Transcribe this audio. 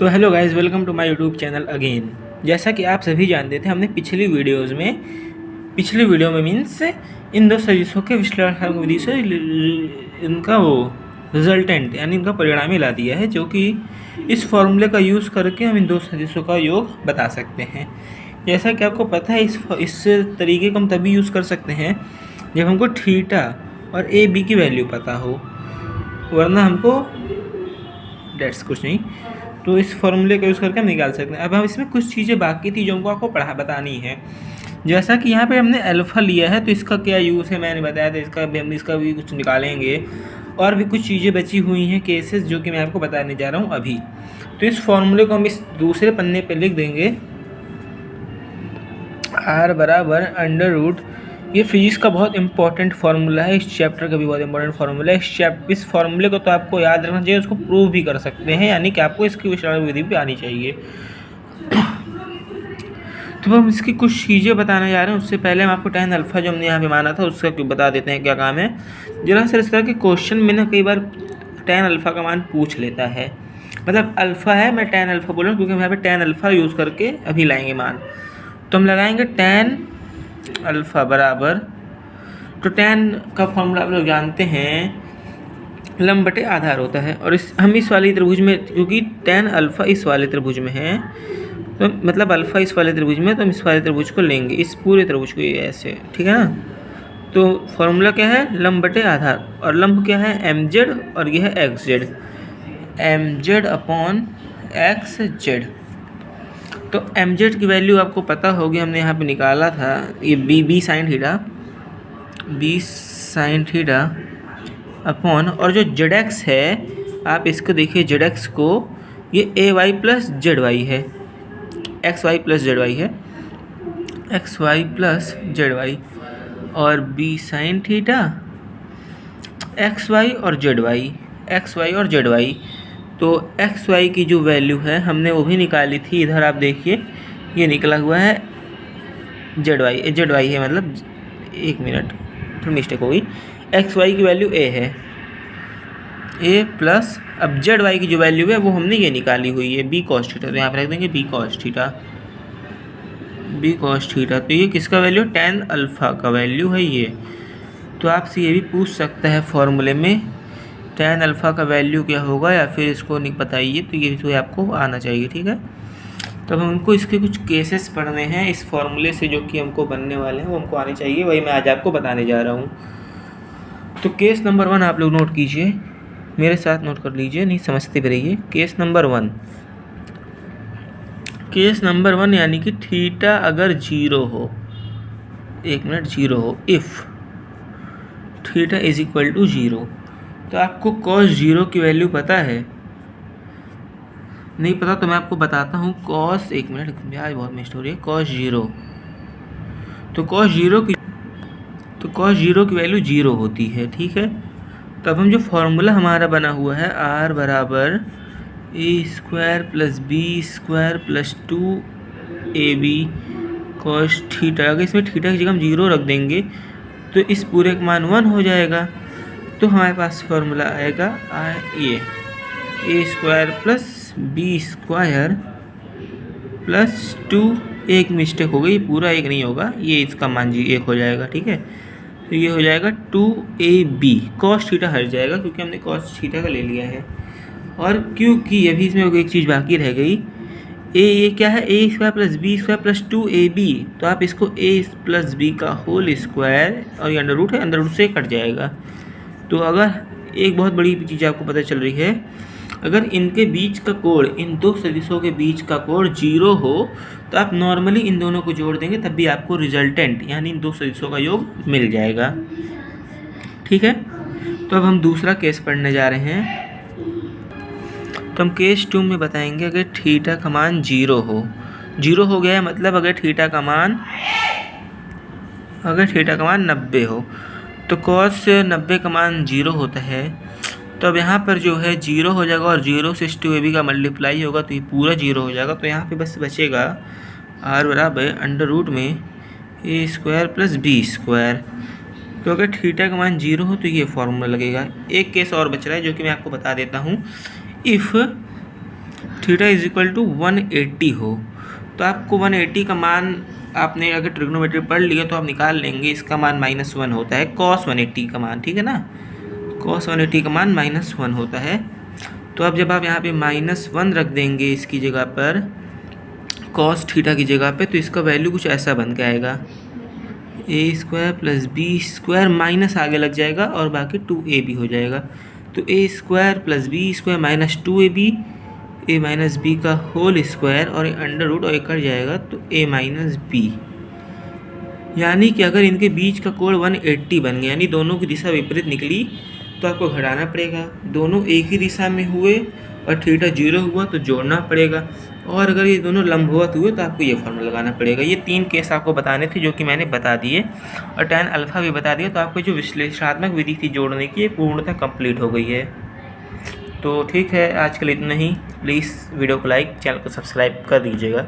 तो hello guys, welcome to my YouTube channel again. जैसा कि आप सभी जानते थे, हमने पिछली वीडियो में मीन्स इन दो सदिशों के विश्लेषण विधि से इनका रिजल्टेंट यानी इनका परिणाम ला दिया है, जो कि इस फॉर्मूले का यूज़ करके हम इन दो सदिशों का योग बता सकते हैं। जैसा कि आपको पता है, इस तरीके को हम तभी यूज़ कर सकते हैं जब हमको थीटा और ए बी की वैल्यू पता हो, वरना हमको डेट्स कुछ नहीं। तो इस फॉर्मूले का यूज़ करके हम निकाल सकते हैं। अब हम इसमें कुछ चीज़ें बाकी थी जो हमको आपको बतानी है। जैसा कि यहाँ पे हमने अल्फ़ा लिया है, तो इसका क्या यूज़ है मैंने बताया था, इसका भी कुछ निकालेंगे। और भी कुछ चीज़ें बची हुई हैं केसेस, जो कि मैं आपको बताने जा रहा हूँ अभी। तो इस फॉर्मूले को हम इस दूसरे पन्ने पे लिख देंगे, R बराबर अंडर रूट। ये फिजिक्स का बहुत इंपॉर्टेंट फार्मूला है, इस चैप्टर का भी बहुत इंपॉर्टेंट फार्मूला है। इस फार्मूले को तो आपको याद रखना चाहिए, उसको प्रूव भी कर सकते हैं, यानी कि आपको इसकी विश्लेषण विधि भी आनी चाहिए। तो हम इसकी कुछ चीज़ें बताने जा रहे हैं। उससे पहले हम आपको tan अल्फ़ा जो हमने यहाँ पे माना था उसका क्यों बता देते हैं क्या काम है। जरा सर, इस तरह के क्वेश्चन में ना कई बार tan अल्फ़ा का मान पूछ लेता है। मतलब अल्फ़ा है, मैं tan अल्फ़ा बोल रहा हूँ क्योंकि हम यहाँ पे tan अल्फ़ा यूज़ करके अभी लाएंगे मान। तो हम लगाएंगे tan अल्फ़ा बराबर, तो tan का फॉर्मूला आप लोग जानते हैं, लंब बटे आधार होता है। और हम इस वाली त्रिभुज में, क्योंकि tan अल्फ़ा इस वाले त्रिभुज में है, तो मतलब अल्फ़ा इस वाले त्रिभुज में, तो हम इस वाले त्रिभुज को लेंगे, इस पूरे त्रिभुज को, ये ऐसे, ठीक है ना। तो फॉर्मूला क्या है, लंब बटे आधार, और लंब क्या है mz, और ये है xz, mz अपॉन xz। तो mz की वैल्यू आपको पता होगी, हमने यहाँ पे निकाला था, ये बी साइन थीटा अपॉन, और जो zx है आप इसको देखिए, zx को ये ay प्लस जेड वाई है, xy प्लस जेड वाई है, xy प्लस जेड वाई, और b साइन थीटा xy और जेड वाई। तो xy की जो वैल्यू है हमने वो भी निकाली थी, इधर आप देखिए ये निकला हुआ है जेड वाई है, मतलब एक मिनट थोड़ी मिस्टेक हो गई, xy की वैल्यू a है, a प्लस, अब जेड वाई की जो वैल्यू है वो हमने ये निकाली हुई है b cos थीटा, तो यहाँ पर रख देंगे b cos थीटा। तो ये किसका वैल्यू, tan अल्फ़ा का वैल्यू है ये। तो आपसे ये भी पूछ सकता है फॉर्मूले में tan अल्फ़ा का वैल्यू क्या होगा, या फिर इसको नहीं बताइए, तो ये तो आपको आना चाहिए, ठीक है। तो अब हमको इसके कुछ केसेस पढ़ने हैं इस फॉर्मूले से, जो कि हमको बनने वाले हैं, वो हमको आने चाहिए, वही मैं आज आपको बताने जा रहा हूँ। तो केस नंबर 1 आप लोग नोट कीजिए, मेरे साथ नोट कर लीजिए, नहीं समझते भी रहिए। केस नंबर 1 यानी कि थीटा अगर 0 हो, एक मिनट, 0 हो, if theta is equal to 0, तो आपको cos 0 की वैल्यू पता है? नहीं पता तो मैं आपको बताता हूँ। cos, एक मिनट, आज बहुत मिस्टेक हो रही है, cos 0, तो cos 0 की वैल्यू 0 होती है, ठीक है। तो अब हम जो फॉर्मूला हमारा बना हुआ है, r बराबर a² plus b² plus 2ab cos theta, अगर इसमें थीटा की जगह हम 0 रख देंगे तो इस पूरे का मान 1 हो जाएगा। तो हमारे पास फॉर्मूला आएगा ये a² प्लस b² प्लस 2, एक मिस्टेक हो गई, पूरा एक नहीं होगा, ये इसका मान जी 1 हो जाएगा, ठीक है। तो ये हो जाएगा 2ab, cos थीटा हट जाएगा क्योंकि हमने cos थीटा का ले लिया है। और क्योंकि अभी इसमें एक चीज़ बाकी रह गई, ये क्या है, a² plus b² plus 2ab, तो आप इसको a प्लस b का होल स्क्वायर, और ये अंडर रूट है, अंडर रूट से कट जाएगा। तो अगर एक बहुत बड़ी चीज़ आपको पता चल रही है, अगर इनके बीच का कोण, इन दो सदिशों के बीच का कोण 0 हो, तो आप नॉर्मली इन दोनों को जोड़ देंगे, तब भी आपको रिजल्टेंट यानी इन दो सदिशों का योग मिल जाएगा, ठीक है। तो अब हम दूसरा केस पढ़ने जा रहे हैं। तो हम केस 2 में बताएंगे, अगर थीटा का मान 0 हो गया है, मतलब अगर थीटा का मान 90 हो, तो cos 90 का मान 0 होता है। तो अब यहाँ पर जो है 0 हो जाएगा, और 0 से 2ab का मल्टीप्लाई होगा, तो ये पूरा 0 हो जाएगा। तो यहाँ पे बस बचेगा r बराबर अंडर रूट में a² प्लस b²। तो अगर थीटा का मान 0 हो तो ये फॉर्मूला लगेगा। एक केस और बच रहा है जो कि मैं आपको बता देता हूँ। If theta is equal to 180 हो, तो आपको 180 का मान, आपने अगर ट्रिग्नोमेट्री पढ़ लिया तो आप निकाल लेंगे, इसका मान -1 होता है कॉस 180 का मान, ठीक है ना, कॉस 180 का मान -1 होता है। तो अब जब आप यहाँ पे -1 रख देंगे इसकी जगह पर, कॉस थीटा की जगह पे, तो इसका वैल्यू कुछ ऐसा बन के आएगा, a² + b² माइनस आगे लग जाएगा और बाकी 2ab हो जाएगा। तो a² + b² - 2ab, a - b का होल स्क्वायर और अंडर रूट और एक कट जाएगा तो a - b। यानी कि अगर इनके बीच का कोण 180 बन गया, यानी दोनों की दिशा विपरीत निकली, तो आपको घटाना पड़ेगा। दोनों एक ही दिशा में हुए और थीटा 0 हुआ तो जोड़ना पड़ेगा, और अगर ये दोनों लंबवत हुए तो आपको ये फॉर्मूला लगाना पड़ेगा। ये 3 केस आपको बताने थे जो कि मैंने बता दिए, और tan अल्फ़ा भी बता दिया। तो आपको जो विश्लेषणात्मक विधि थी जोड़ने की, ये पूर्णतः कंप्लीट हो गई है। तो ठीक है, आज के लिए इतना ही। प्लीज़ वीडियो को लाइक, चैनल को सब्सक्राइब कर दीजिएगा।